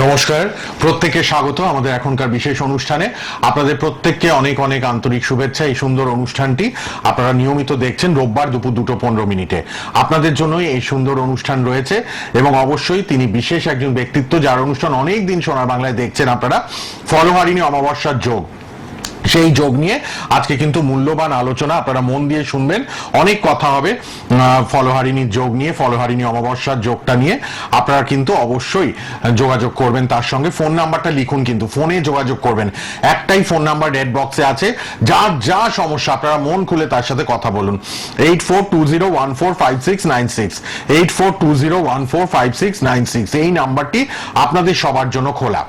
নমস্কার, প্রত্যেককে স্বাগত আমাদের এখনকার বিশেষ অনুষ্ঠানে। আপনাদের প্রত্যেককে অনেক অনেক আন্তরিক শুভেচ্ছা। এই সুন্দর অনুষ্ঠানটি আপনারা নিয়মিত দেখছেন রোববার দুপুর 2:15। আপনাদের জন্যই এই সুন্দর অনুষ্ঠান রয়েছে এবং অবশ্যই তিনি বিশেষ একজন ব্যক্তিত্ব, যার অনুষ্ঠান অনেক দিন সোনার বাংলায় দেখছেন আপনারা, ফলহারিণী অমাবস্যার যোগ। সেই যোগ নিয়ে আজকে কিন্তু মূল্যবান আলোচনা, আপনারা মন দিয়ে শুনবেন। অনেক কথা হবে ফলহারিণীর যোগ নিয়ে, ফলহারিণী অমাবস্যার যোগটা নিয়ে। আপনারা কিন্তু অবশ্যই যোগাযোগ করবেন তার সঙ্গে। ফোন নাম্বারটা লিখুন, কিন্তু ফোনে যোগাযোগ করবেন। একটাই ফোন নাম্বার রেড বক্সে আছে, যার যা সমস্যা আপনারা মন খুলে তার সাথে কথা বলুন। 8420145696, 8420145696, এই নাম্বারটি আপনাদের সবার জন্য খোলা।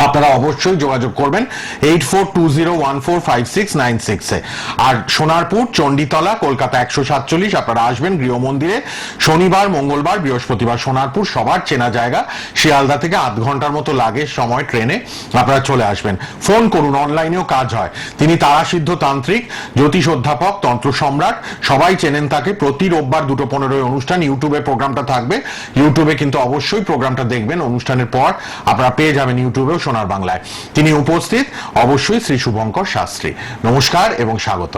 আপনারা অবশ্যই যোগাযোগ করবেন 8420145696 আর সোনারপুর, চণ্ডীতলা, কলকাতা 147। আপনারা আসবেন গৃহ মন্দিরে শনিবার, মঙ্গলবার, বৃহস্পতিবার। সোনারপুর সবার চেনা জায়গা, শিয়ালদা থেকে 8 ঘন্টার মতো লাগে সময় ট্রেনে। আপনারা চলে আসবেন, ফোন করুন, অনলাইনেও কাজ হয়। তিনি তারাসিদ্ধ তান্ত্রিক, জ্যোতিষ অধ্যাপক, তন্ত্র সম্রাট, সবাই চেনেন তাকে। প্রতি রোববার 2:15 অনুষ্ঠান। ইউটিউবে প্রোগ্রামটা থাকবে, ইউটিউবে কিন্তু অবশ্যই প্রোগ্রামটা দেখবেন। অনুষ্ঠানের পর আপনারা পেয়ে যাবেন ইউটিউবেও সোনার বাংলায়। তিনি উপস্থিত অবশ্যই শ্রী শুভঙ্কর শাস্ত্রী। নমস্কার এবং স্বাগত।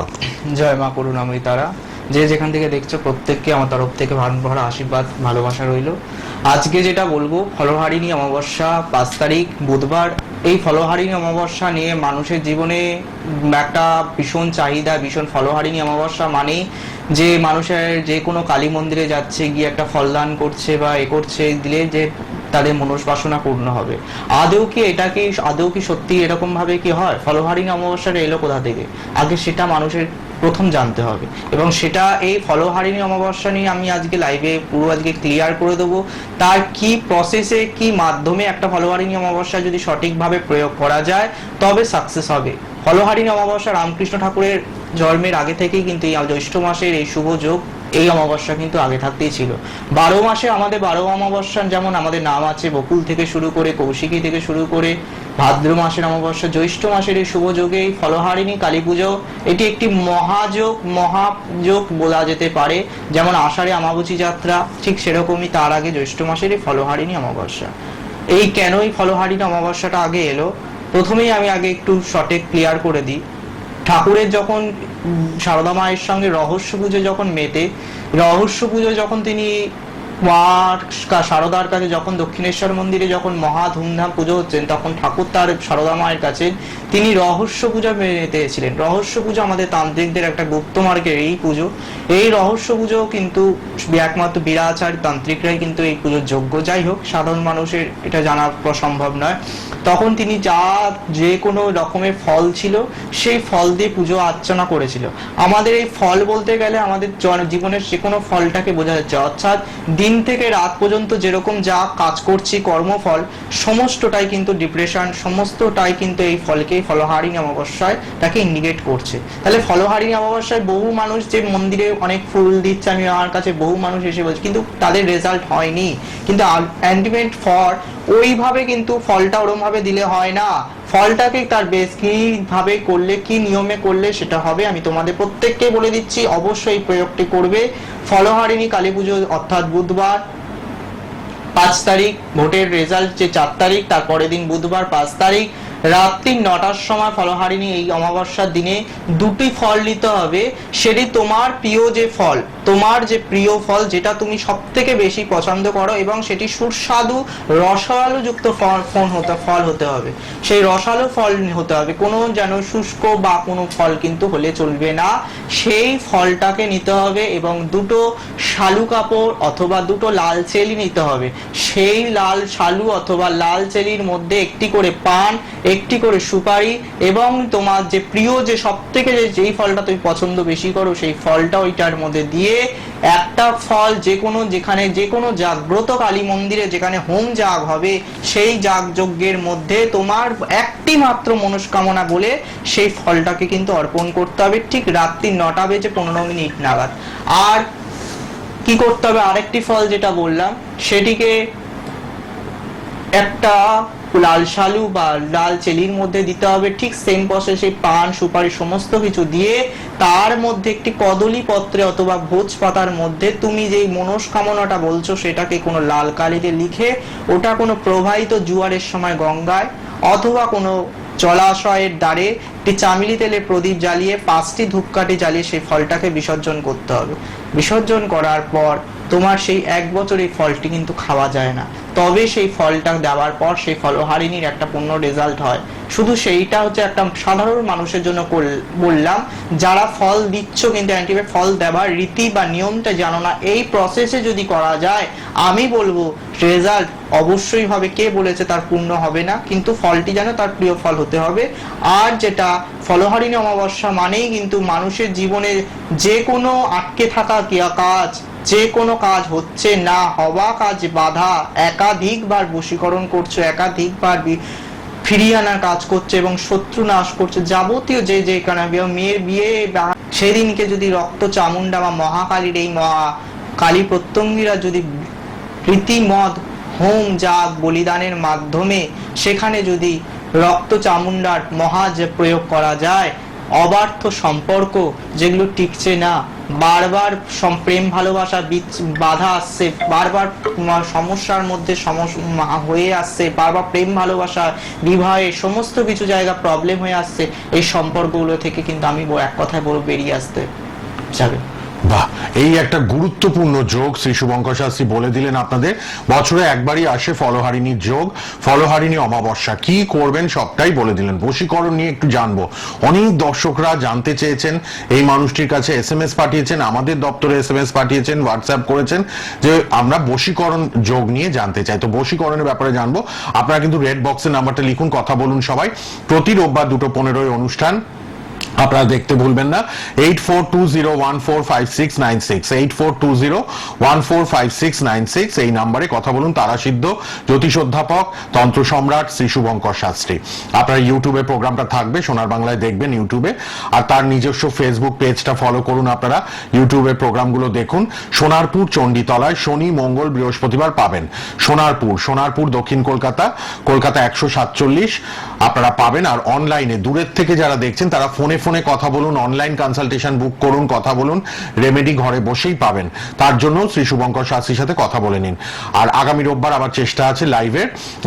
জয় মা করুণাময়ী তারা। যে যেখান থেকে দেখছো প্রত্যেককে আমার তরফ থেকে ভরা আশীর্বাদ, ভালোবাসা রইল। আজকে যেটা বলবো, ফলহারিণী অমাবস্যা 5 তারিখ বুধবার। এই ফলহারিণী অমাবস্যা নিয়ে মানুষের জীবনে একটা ভীষণ চাহিদা, ভীষণ। ফলহারিণী অমাবস্যা মানে যে মানুষের যে কোনো কালী মন্দিরে যাচ্ছে, গিয়ে একটা ফলদান করছে বা করছে, দিলে যে তাদের মনস্বাসনা পূর্ণ হবে। আদৌ কি সত্যি এরকম ভাবে কি হয়? ফলহারিণী অমাবস্যাটা এলো কোথা থেকে? আগে সেটা মানুষের প্রথম জানতে হবে, এবং সেটা এই ফলহারিণী অমাবস্যা নিয়ে আমি আজকে লাইভে পুরো আজকে ক্লিয়ার করে দেবো। তার কি প্রসেসে, কি মাধ্যমে একটা ফলহারিণী অমাবস্যা যদি সঠিকভাবে প্রয়োগ করা যায় তবে সাকসেস হবে। ফলহারিণী অমাবস্যা রামকৃষ্ণ ঠাকুরের জন্মের আগে থেকেই কিন্তু এই জ্যৈষ্ঠ মাসের এই শুভ যোগ, এই অমাবস্যা কিন্তু আগে থাকতেই ছিল। 12 মাসে আমাদের 12 অমাবস্যা যেমন আমাদের নাম আছে, বকুল থেকে শুরু করে, কৌশিকী থেকে শুরু করে, ভাদ্র মাসের অমাবস্যা, জ্যৈষ্ঠ মাসের এই শুভ যোগে এই ফলহারিণী কালী পুজো, এটি একটি মহাযোগ বলা যেতে পারে। যেমন আষাঢ়ে আমাবুচি যাত্রা, ঠিক সেরকমই তার আগে জ্যৈষ্ঠ মাসের এই ফলহারিণী অমাবস্যা। এই কেন এই ফলহারিণী অমাবস্যাটা আগে এলো, প্রথমেই আমি আগে একটু শর্টে ক্লিয়ার করে দিই। ঠাকুরের যখন সারদা মায়ের সঙ্গে রহস্য পুজো যখন মেতে, রহস্য পুজো যখন তিনি সারদার কাছে, যখন দক্ষিণেশ্বর মন্দিরে যখন মহা ধুমধাম পুজো হচ্ছেন, তখন ঠাকুর তার সারদা মায়ের কাছে তিনি রহস্য পূজা মেতেছিলেন। রহস্য পুজো আমাদের তান্ত্রিকদের একটা গুপ্ত মার্গের এই পুজো। এই রহস্য পুজো কিন্তু একমাত্র বিরাচার তান্ত্রিকরাই কিন্তু এই পুজোর যোগ্য। যাই হোক, সাধারণ মানুষের এটা জানা সম্ভব নয়। তখন তিনি যে কোনো রকমের ফল ছিল, সেই ফল দিয়ে পুজো অর্চনা করেছিল। আমাদের এই ফল বলতে গেলে আমাদের জীবনের যে কোনো ফলটাকে বোঝা যাচ্ছে, অর্থাৎ দিন থেকে রাত পর্যন্ত যেরকম যা কাজ করছি, কর্মফল সমস্তটাই কিন্তু ডিপ্রেশন, সমস্তটাই কিন্তু এই ফলকে, ফলহারিণী অমাবস্যায় তাকে ইন্ডিকেট করছে। তাহলে ফলহারিণী অমাবস্যায় বহু মানুষ যে মন্দিরে অনেক ফুল দিচ্ছে, আমি আমার কাছে বহু মানুষ এসে বলছে, কিন্তু তাদের রেজাল্ট হয়নি। কিন্তু আলটিমেট ফল ওইভাবে কিন্তু ফলটা ওরম ভাবে দিলে হয় না। ফলটাকে তার বেশ কিভাবে করলে, কি নিয়মে করলে সেটা হবে, আমি তোমাদের প্রত্যেককে বলে দিচ্ছি। অবশ্যই প্রয়োগটি করবে। ফলহারিণী কালী পুজো অর্থাৎ বুধবার 5 তারিখ, ভোটের রেজাল্ট যে 4 তারিখ, তারপরের দিন বুধবার 5 তারিখ রাত্রি 9টার সময় ফলহারিণী এই অমাবস্যার দিনে দুটি ফল নিতে হবে। সেটি তোমার প্রিয় যে ফল, তোমার যে প্রিয় ফল, যেটা তুমি সব থেকে বেশি পছন্দ করো, এবং সেটি সুস্বাদু রসালো যুক্ত ফল হতে হবে। সেই রসালো ফল হতে হবে, কোনো যেন শুষ্ক বা কোনো ফল কিন্তু হলে চলবে না। সেই ফলটাকে নিতে হবে, এবং দুটো শালু কাপড় অথবা দুটো লাল চেলি নিতে হবে। সেই লাল শালু অথবা লাল চেলির মধ্যে একটি করে পান, একটি করে সুপারি, এবং তোমার যে প্রিয়, যে সব থেকে যেই ফলটা তুমি পছন্দ বেশি করো, সেই ফলটা ওইটার মধ্যে দিয়ে একটা ফল, যেখানে যে কোনো জাগ্রত কালী মন্দিরে যেখানে হোম যাগ হবে, সেই যাগ যজ্ঞের মধ্যে তোমার একটি মাত্র মনস্কামনা বলে সেই ফলটাকে কিন্তু অর্পণ করতে হবে, ঠিক রাত্রি 9:15 নাগাদ। আর কি করতে হবে, আরেকটি ফল যেটা বললাম, সেটিকে একটা লাল শালু বা লাল চেলির মধ্যে দিতে হবে, ঠিক সেম প্রসেসে পান সুপারি সমস্ত কিছু দিয়ে তার মধ্যে একটি কদলী পত্রে অথবা ভোজ পাতার মধ্যে তুমি যেই মনস্কামনাটা বলছো সেটাকে কোনো লাল কালিতে লিখে ওটা কোনো প্রবাহিত জোয়ারের সময় গঙ্গায় অথবা কোনো জলাশয়ের দ্বারে একটি চামেলি তেলের প্রদীপ জ্বালিয়ে 5টি ধূপকাঠি জ্বালিয়ে সেই ফলটাকে বিসর্জন করতে হবে। বিসর্জন করার পর তোমার সেই 1 বছর এই ফলটি কিন্তু খাওয়া যায় না, তবে সেই ফলটা দেওয়ার পর সেই ফলহারিণীর একটা পূর্ণ রেজাল্ট হয়। শুধু সেইটা হচ্ছে একটা সাধারণ মানুষের জন্য বললাম, যারা ফল দিচ্ছ কিন্তু অ্যান্টিবায়োটিক ফল দেওয়ার রীতি বা নিয়মটা জানো না, এই প্রসেসে যদি করা যায় আমি বলবো রেজাল্ট অবশ্যই হবে। কে বলেছে তার পূর্ণ হবে না, কিন্তু ফলটি যেন তার প্রিয় ফল হতে হবে। আর যেটা ফলহারিণী অমাবস্যা মানেই কিন্তু মানুষের জীবনে যে কোনো আটকে থাকা কাজ, যে কোনো কাজ হচ্ছে না হওয়া কাজ বাধা, একাধিকবার বশীকরণ করছো, একাধিকবার ফিরিয়ে আনার কাজ করছে এবং শত্রু নাশ করছে, যাবতীয় যে মেয়ের বিয়ে সেদিনকে যদি রক্ত চামুন্ডা বা মহাকালীর এই কালী প্রত্যঙ্গীরা যদি রীতিমত হোম যাগ বলিদানের মাধ্যমে সেখানে যদি রক্ত চামুন্ডার প্রয়োগ করা যায়, অবার্থ সম্পর্ক যেগুলো টিকছে না, বারবার প্রেম ভালোবাসা বাধা আসছে, বারবার সমস্যার মধ্যে হয়ে আসছে, বারবার প্রেম ভালোবাসা বিবাহে সমস্ত কিছু জায়গা প্রবলেম হয়ে আসছে, এই সম্পর্কগুলো থেকে কিন্তু আমি এক কথায় বলবো বেরিয়ে আসতে যাবে। বাহ, এই একটা গুরুত্বপূর্ণ যোগ শ্রী শুভঙ্কর শাস্ত্রী বলে দিলেন আপনাদের। বছরে একবারই আসে ফলহারিণীর যোগ, ফলহারিণী অমাবস্যা, কি করবেন সবটাই বলে দিলেন। বশীকরণ নিয়ে একটু জানবো, অনেক দর্শকরা জানতে চেয়েছেন, এই মানুষটির কাছে SMS পাঠিয়েছেন, আমাদের দপ্তরে SMS পাঠিয়েছেন, হোয়াটসঅ্যাপ করেছেন যে আমরা বশীকরণ যোগ নিয়ে জানতে চাই। তো বশীকরণের ব্যাপারে জানবো, আপনারা কিন্তু রেড বক্সের নাম্বারটা লিখুন, কথা বলুন সবাই। প্রতি রোববার 2:15 অনুষ্ঠান, আপনারা দেখতে ভুলবেন না। 8420145696, 8420145696 এই নাম্বারে কথা বলুন। তারাসিদ্ধ জ্যোতিষ অধ্যাপক তন্ত্র সম্রাট শ্রী শুভঙ্কর শাস্ত্রী। আপনারা ইউটিউবে প্রোগ্রামটা থাকবে, সোনার বাংলায় দেখবেন ইউটিউবে, আর তার নিজস্ব ফেসবুক পেজটা ফলো করুন। আপনারা ইউটিউবের প্রোগ্রামগুলো দেখুন। সোনারপুর চণ্ডীতলায় শনি মঙ্গল বৃহস্পতিবার পাবেন। সোনারপুর দক্ষিণ কলকাতা 147 আপনারা পাবেন। আর অনলাইনে দূরের থেকে যারা দেখছেন তারা ফোনে কথা বলুন, অনলাইন কনসালটেশন বুক করুন, কথা বলুন, রেমেডি ঘরে বসেই পাবেন। তার জন্য শ্রী শুভঙ্কর শাস্ত্রীর সাথে কথা বলে নিন। আর আগামী রোববার আবার চেষ্টা আছে লাইভে,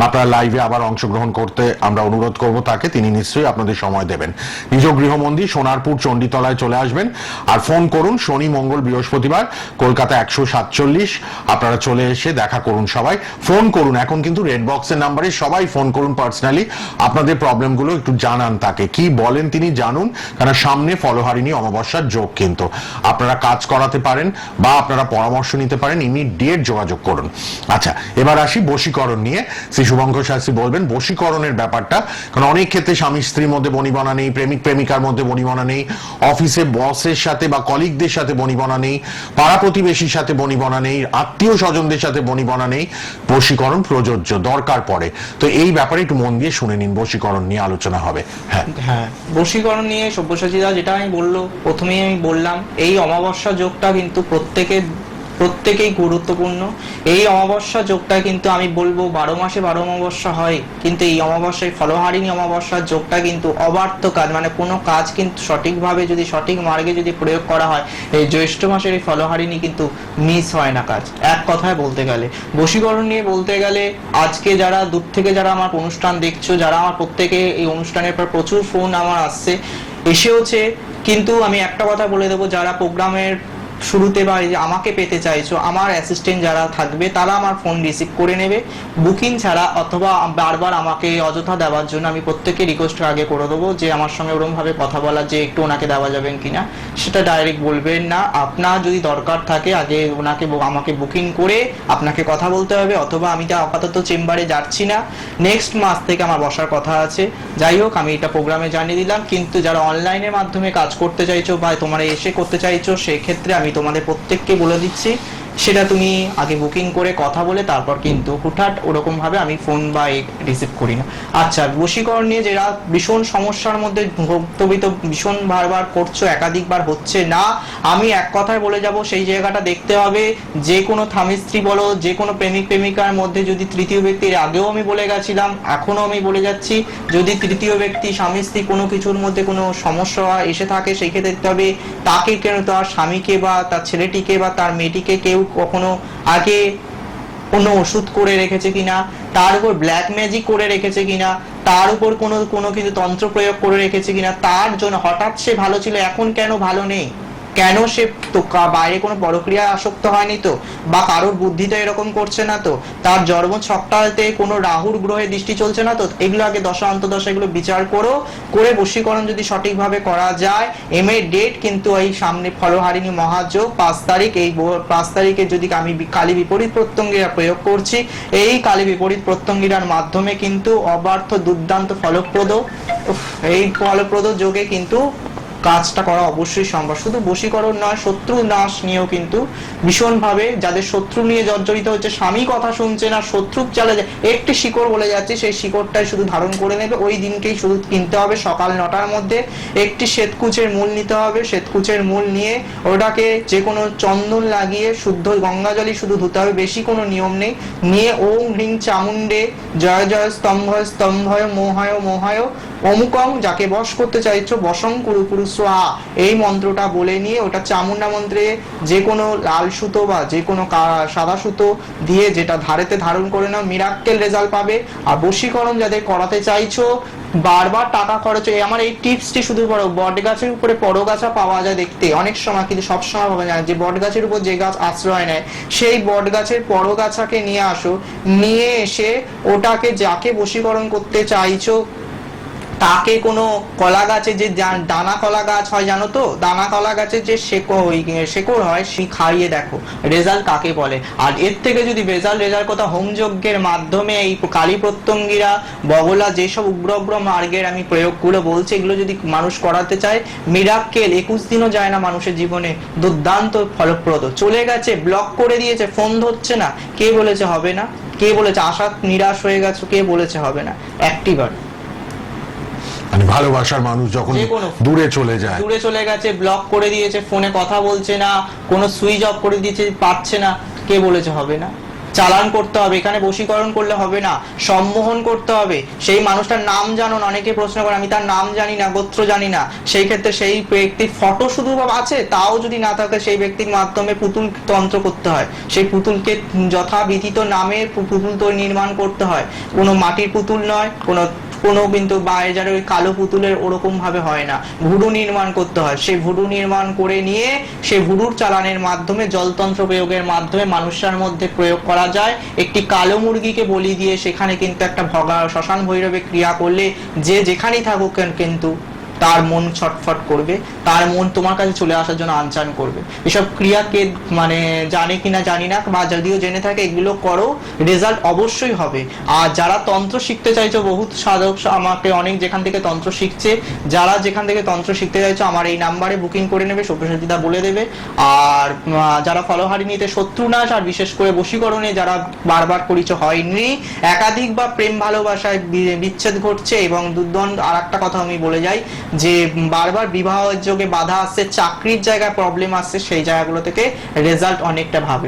আপনারা লাইভে আবার অংশগ্রহণ করতে আমরা অনুরোধ করব তাকে, তিনি নিশ্চয়ই আপনাদের সময় দেবেন। নিজ গৃহমন্দির সোনারপুর চণ্ডীতলায় চলে আসবেন আর ফোন করুন। শনি মঙ্গল বৃহস্পতিবার কলকাতা 147 আপনারা চলে এসে দেখা করুন। সবাই ফোন করুন, এখন কিন্তু রেড বক্সের নাম্বারে সবাই ফোন করুন, পার্সোনালি আপনাদের প্রবলেমগুলো একটু জানান তাকে, কি বলেন তিনি জানুন, কারণ সামনে ফলহারিণী অমাবস্যার যোগ, কিন্তু আপনারা কাজ করাতে পারেন বা আপনারা পরামর্শ নিতে পারেন, ইমিডিয়েট যোগাযোগ করুন। আচ্ছা, এবার আসি বশীকরণ নিয়ে। শ্রী শুভঙ্কর শাস্ত্রী বলবেন বশীকরণের ব্যাপারটা, কারণ অনেক ক্ষেত্রে স্বামী স্ত্রীর মধ্যে বনিবনা নেই, প্রেমিক প্রেমিকার মধ্যে বনিবনা নেই, অফিসে বসের সাথে বা কলিগদের সাথে বনিবনা নেই, পাড়া প্রতিবেশীর সাথে বনিবনা নেই, আত্মীয় স্বজনদের সাথে বনিবনা নেই, বশীকরণ প্রযোজ্য দরকার পড়ে। তো এই ব্যাপারে একটু মন দিয়ে শুনে নিন, বশীকরণ নিয়ে আলোচনা হবে। হ্যাঁ, বশীকরণ নিয়ে সব্যসাচীদা যেটা আমি প্রথমেই আমি বললাম, এই অমাবস্যা যোগটা কিন্তু প্রত্যেকেই গুরুত্বপূর্ণ। এই অমাবস্যা যোগটা কিন্তু আমি বলবো 12 মাসে 12 অমাবস্যা হয়, কিন্তু এই অমাবস্যায় ফলহারিণী অমাবস্যার যোগটা কিন্তু অবার্থ কাজ, মানে কোনো কাজ কিন্তু সঠিকভাবে যদি সঠিক মার্গে যদি প্রয়োগ করা হয়, এই জ্যৈষ্ঠ মাসের এই ফলহারিণী কিন্তু মিস হয় না কাজ, এক কথায় বলতে গেলে। বশীকরণ নিয়ে বলতে গেলে আজকে যারা দূর থেকে যারা আমার অনুষ্ঠান দেখছো, যারা আমার প্রত্যেকে এই অনুষ্ঠানের পর প্রচুর ফোন আমার আসছে, এসেওছে, কিন্তু আমি একটা কথা বলে দেবো, যারা প্রোগ্রামের শুরুতে বা আমাকে পেতে চাইছো, আমার অ্যাসিস্ট্যান্ট যারা থাকবে তারা আমার ফোন রিসিভ করে নেবে বুকিং ছাড়া, অথবা বারবার আমাকে অযথা দেওয়ার জন্য আমি প্রত্যেককে রিকোয়েস্ট আগে করে দেবো যে আমার সঙ্গে ওরকম ভাবে কথা বলার, যে একটু ওনাকে দেওয়া যাবেন কিনা, সেটা ডাইরেক্ট বলবেন না। আপনার যদি দরকার থাকে আগে আমাকে বুকিং করে আপনাকে কথা বলতে হবে, অথবা আমি তো আপাতত চেম্বারে যাচ্ছি না, নেক্সট মাস থেকে আমার বসার কথা আছে। যাই হোক, আমি এটা প্রোগ্রামে জানিয়ে দিলাম। কিন্তু যারা অনলাইনের মাধ্যমে কাজ করতে চাইছো বা তোমরা এসে করতে চাইছো, সেই ক্ষেত্রে আমি তোমাদের প্রত্যেককে বলে দিচ্ছি সেটা তুমি আগে বুকিং করে কথা বলে তারপর কিন্তু হুটহাট ওরকম ভাবে আমি ফোন বা রিসিভ করি না। আচ্ছা, বশীকরণ নিয়ে যারা ভীষণ সমস্যার মধ্যে ভুক্তভোগী, ভীষণ বারবার করছো, একাধিকবার হচ্ছে না, আমি এক কথায় বলে যাব সেই জায়গাটা দেখতে হবে। যে কোনো স্বামী স্ত্রী বলো, যে কোনো প্রেমিক প্রেমিকার মধ্যে যদি তৃতীয় ব্যক্তির, আগেও আমি বলে গেছিলাম, এখনো আমি বলে যাচ্ছি, যদি তৃতীয় ব্যক্তি স্বামী স্ত্রী কোনো কিছুর মধ্যে কোনো সমস্যা এসে থাকে, সেই ক্ষেত্রে দেখতে হবে তাকে কেন, তার স্বামীকে বা তার ছেলেটিকে বা তার মেয়েটিকে কেউ কখনো আগে কোনো ওষুধ করে রেখেছে কিনা, তার উপর ব্ল্যাক ম্যাজিক করে রেখেছে কিনা, তার উপর কোনো কোনো কিছু তন্ত্র প্রয়োগ করে রেখেছে কিনা, তার জন্য হঠাৎ সে ভালো ছিল এখন কেন ভালো নেই, কেন সে তো বাইরে কোনো পরক্রিয়া আসক্ত হয়নি তো, বা কারোর বুদ্ধিতে এরকম করছে না তো, তার জন্ম ছকটাতে কোনো রাহুর গ্রহে দৃষ্টি চলছে না তো, এগুলো আগে দশা অন্তদশা এগুলো বিচার করে বশীকরণ যদি সঠিকভাবে করা যায়। এম এ ডেট কিন্তু এই সামনে ফলহারিণী মহাযোগ 5 তারিখ, এই 5 তারিখে যদি আমি কালী বিপরীত প্রত্যঙ্গিরা প্রয়োগ করছি, এই কালী বিপরীত প্রত্যঙ্গিরার মাধ্যমে কিন্তু অবার্থ দুর্দান্ত ফলপ্রদ, এই ফলপ্রদ যোগে কিন্তু কাজটা করা অবশ্যই সম্ভব। শুধু বশীকরণ নয়, শত্রু নাশ নিয়েও কিন্তু ভীষণভাবে, যাদের শত্রু নিয়ে জর্জরিত হচ্ছে, স্বামী কথা শুনছে না, শত্রু চালে যায়, একটি শিকড় বলে যাচ্ছে, সেই শিকড়টাই শুধু ধারণ করে নেবে, ওই দিনকেই শুধু কিনতে হবে সকাল 9টার মধ্যে। একটি শ্বেতকুচের মূল নিতে হবে, শ্বেতকুচের মূল নিয়ে ওটাকে যে কোনো চন্দন লাগিয়ে শুদ্ধ গঙ্গাজলই শুধু ধুতে হবে, বেশি কোনো নিয়ম নেই। নিয়ে ওম হ্রিং চামুণ্ডে জয় জয় স্তম্ভয় স্তম্ভয় মোহায় মোহায় অমুকং, যাকে বশ করতে চাইছো বশং কুরু কুরু স্বাহা, এই মন্ত্রটা বলে নিয়ে ওটা চামুন্ডা মন্ত্রে যে কোনো লাল সুতো বা যে কোনো সাদা সুতো দিয়ে যেটা ধারেতে ধারণ করে নাও, মিরাক্কেল রেজাল্ট পাবে। আর বশীকরণ যাদের করাতে চাইছো, বারবার টাকা খরচ, আমার এই টিপসটি শুধু বট গাছের উপরে পরগাছা পাওয়া যায় দেখতে অনেক সময়, কিন্তু সবসময় পাওয়া যায় যে বট গাছের উপর যে গাছ আশ্রয় নেয়, সেই বট গাছের পরগাছাকে নিয়ে আসো, নিয়ে এসে ওটাকে যাকে বশীকরণ করতে চাইছো তাকে কোনো কলা গাছে যে দানা কলা গাছ হয় জানো তো, দানা কলা গাছের যে শেকড় হয় সেই খাইয়ে দেখো রেজাল্ট কাকে বলে। আর এর থেকে যদি রেজাল্ট কথা হোম যজ্ঞের মাধ্যমে এই কালী প্রত্যঙ্গিরা বগলা যেসব উগ্র মার্গের আমি প্রয়োগগুলো বলছি, এগুলো যদি মানুষ করাতে চায়, মিরাক্কেল 21 দিনও যায় না মানুষের জীবনে, দুর্দান্ত ফলপ্রদ। চলে গেছে, ব্লক করে দিয়েছে, ফোন ধরছে না, কে বলেছে হবে না? কে বলেছে আশা নিরাশ হয়ে গেছে? কে বলেছে হবে না? একটিবার মানে ভালোবাসার মানুষ যখন দূরে চলে গেছে, ব্লক করে দিয়েছে, ফোনে কথা বলছে না, কোনো সুইচ অফ করে দিয়েছে, পাচ্ছে না, কে বলেছে হবে না? চালান করতে হবে, এখানে বশীকরণ করলে হবে না, সম্মোহন করতে হবে। সেই মানুষটার নাম জানো না, অনেকে প্রশ্ন করে আমি তার নাম জানি না, গোত্র জানি না, সেই ক্ষেত্রে সেই ব্যক্তির ফটো শুধু আছে, তাও যদি না থাকে সেই ব্যক্তির মাধ্যমে পুতুল তন্ত্র করতে হয়, সেই পুতুলকে যথাবিধিত নামে পুতুল তো নির্মাণ করতে হয়, কোনো মাটির পুতুল নয়, কোনো কিন্তু বাজারে ওই কালো পুতুলের ওরকম ভাবে হয় না, ভুডু নির্মাণ করতে হয়। সেই ভুডু নির্মাণ করে নিয়ে সেই ভুডুর চালানের মাধ্যমে জলতন্ত্র প্রয়োগের মাধ্যমে মানুষের মধ্যে প্রয়োগ করা যায়। একটি কালো মুরগিকে বলি দিয়ে সেখানে কিন্তু একটা শ্মশান ভৈরবে ক্রিয়া করলে যে যেখানেই থাকুক কিন্তু তার মন ছটফট করবে, তার মন তোমার কাছে চলে আসার জন্য আনচান করবে। এসব ক্রিয়াকে মানে জানে কিনা জানি না, বা যদিও জেনে থাকে, এগুলো করো, রেজাল্ট অবশ্যই হবে। আর যারা তন্ত্র শিখতে চাইছো, বহুত সাধক আমাকে অনেক যেখান থেকে তন্ত্র শিখছে, যারা যেখান থেকে তন্ত্র শিখতে চাইছো আমার এই নাম্বারে বুকিং করে নেবে, সব্যসাচিতা বলে দেবে। আর যারা ফলহারিণীতে শত্রুনাশ আর বিশেষ করে বশীকরণে যারা বারবার করিছ হয়নি, একাধিক বা প্রেম ভালোবাসায় বিচ্ছেদ ঘটছে, এবং দুর্দ্বন্দ্ব, আর একটা কথা আমি বলে যাই যে বারবার বিবাহ যোগে বাধা আসছে, চাকরির জায়গায় প্রবলেম আসছে, সেই জায়গাগুলো থেকে রেজাল্ট অনেকটা ভাবে।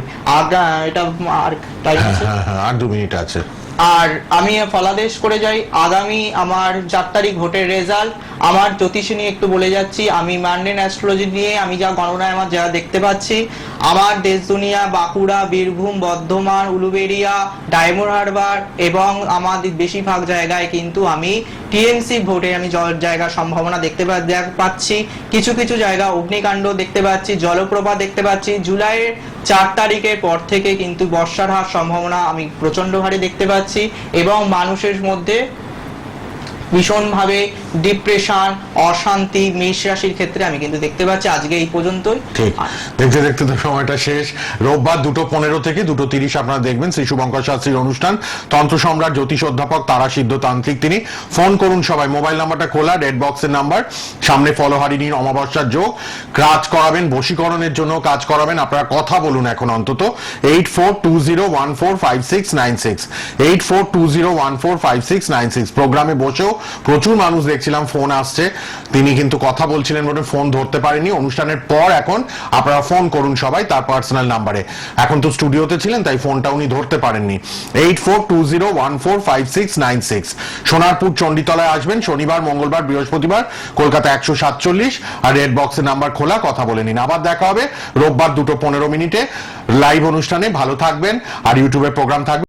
এটা আর টাইম আছে, আর 2 মিনিট আছে। আর আমি ফলাদেশ করে যাই, আগামী আমার 4 তারিখ ভোটের রেজাল্ট, আমার জ্যোতিষী নিয়ে একটু বলে যাচ্ছি। আমি মান্ডেন অ্যাস্ট্রোলজি নিয়ে আমি যা গণনায় আমার যা দেখতে পাচ্ছি, আমার দেশ দুনিয়া বাঁকুড়া, বীরভূম, বর্ধমান, উলুবেড়িয়া, ডায়মন্ড হারবার এবং আমাদের বেশিরভাগ জায়গায় কিন্তু আমি টিএমসি ভোটে আমি জায়গার সম্ভাবনা দেখতে পাচ্ছি। কিছু কিছু জায়গা অগ্নিকাণ্ড দেখতে পাচ্ছি, জলপ্রপাত দেখতে পাচ্ছি। জুলাইয়ের 4 তারিখের পর থেকে কিন্তু বর্ষার হার সম্ভাবনা আমি প্রচন্ড হারে দেখতে পাচ্ছি, এবং মানুষের মধ্যে ভীষণভাবে ডিপ্রেশন, অশান্তি মেষ রাশির ক্ষেত্রে আমি কিন্তু দেখতে পাচ্ছি। আজকে এই পর্যন্তই। ঠিক, দেখতে দেখতে তো সময়টা শেষ। রোববার 2:15 থেকে 2:30 আপনারা দেখবেন শ্রী শুভঙ্কর শাস্ত্রীর অনুষ্ঠান, তন্ত্র সম্রাট জ্যোতিষ অধ্যাপক তারা সিদ্ধ তান্ত্রিক তিনি। ফোন করুন সবাই, মোবাইল নাম্বারটা খোলা, রেড বক্সের নাম্বার, সামনে ফলহারিণীর অমাবস্যার যোগ, কাজ করাবেন, বশীকরণের জন্য কাজ করাবেন, আপনারা কথা বলুন এখন অন্তত 8420145696, 8420145696। প্রোগ্রামে বসেও প্রচুর মানুষ দেখছিলাম ফোন আসছে, তিনি কিন্তু কথা বলছিলেন বলে ফোন ধরতে পারেনি। অনুষ্ঠানের পর এখন আপনারা ফোন করুন সবাই তার পার্সোনাল নাম্বারে। এখন তো স্টুডিওতে ছিলেন তাই ফোনটা উনি ধরতে পারেননি। 8420145696। সোনারপুর চণ্ডীতলায় আসবেন শনিবার, মঙ্গলবার, বৃহস্পতিবার, কলকাতা 147, আর রেড বক্সের নাম্বার খোলা, কথা বলে নিন। আবার দেখা হবে রোববার 2:15 লাইভ অনুষ্ঠানে। ভালো থাকবেন, আর ইউটিউবে প্রোগ্রাম থাকবে।